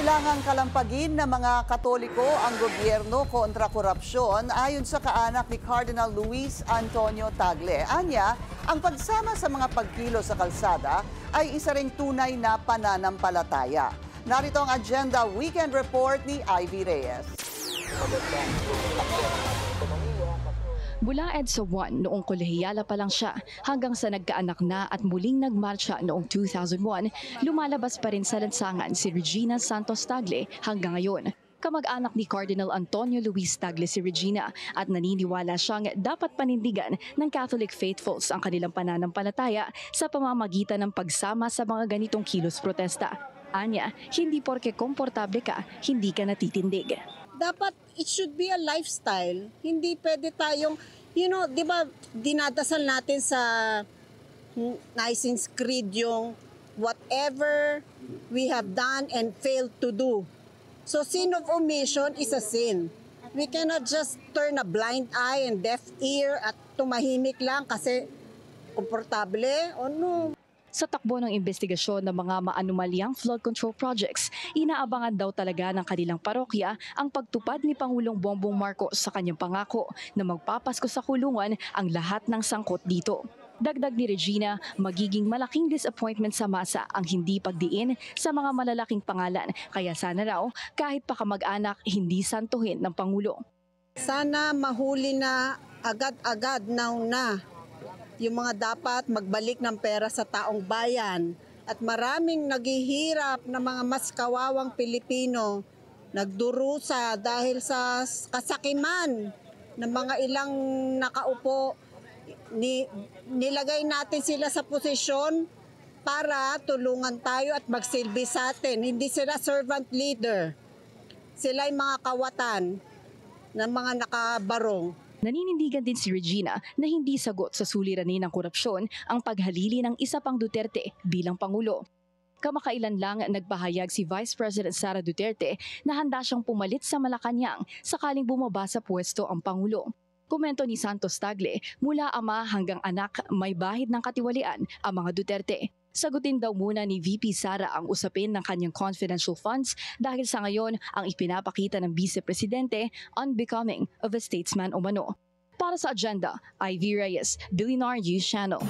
Kailangang kalampagin ng mga Katoliko ang gobyerno kontra korupsyon ayon sa kaanak ni Cardinal Luis Antonio Tagle. Anya, ang pagsama sa mga pagkilo sa kalsada ay isa ring tunay na pananampalataya. Narito ang Agenda Weekend Report ni Ivy Reyes. Mula EDSA 1 noong kolehiyala pa lang siya hanggang sa nagkaanak na at muling nagmarcha noong 2001, lumalabas pa rin sa lansangan si Regina Santos Tagle hanggang ngayon. Kamag-anak ni Cardinal Antonio Luis Tagle si Regina at naniniwala siyang dapat panindigan ng Catholic faithfuls ang kanilang pananampalataya sa pamamagitan ng pagsama sa mga ganitong kilos protesta. Anya, hindi porke komportable ka, hindi ka natitindig. Dapat it should be a lifestyle. Hindi pwede tayong, di ba, dinadasal natin sa Nicene Creed yung whatever we have done and failed to do. So sin of omission is a sin. We cannot just turn a blind eye and deaf ear at tumahimik lang kasi komportable o no. Sa takbo ng investigasyon ng mga maanumalyang flood control projects, inaabangan daw talaga ng kanilang parokya ang pagtupad ni Pangulong Bongbong Marcos sa kanyang pangako na magpapasko sa kulungan ang lahat ng sangkot dito. Dagdag ni Regina, magiging malaking disappointment sa masa ang hindi pagdiin sa mga malalaking pangalan, kaya sana raw kahit pa kamag-anak hindi santuhin ng Pangulo. Sana mahuli na agad-agad na yung mga dapat magbalik ng pera sa taong bayan at maraming naghihirap na mga mas kawawang Pilipino nagdurusa dahil sa kasakiman ng mga ilang nakaupo. Nilagay natin sila sa posisyon para tulungan tayo at magsilbi sa atin. Hindi sila servant leader. Sila ay mga kawatan ng mga nakabarong. Naninindigan din si Regina na hindi sagot sa suliranin ng korupsyon ang paghalili ng isa pang Duterte bilang Pangulo. Kamakailan lang nagpahayag si Vice President Sara Duterte na handa siyang pumalit sa Malacanang sakaling bumaba sa pwesto ang Pangulo. Komento ni Santos Tagle, mula ama hanggang anak may bahid ng katiwalian ang mga Duterte. Sagutin daw muna ni VP Sara ang usapin ng kanyang confidential funds dahil sa ngayon ang ipinapakita ng Vice Presidente unbecoming of a statesman umano. Para sa Agenda, Ivy Reyes, Billionaire News Channel.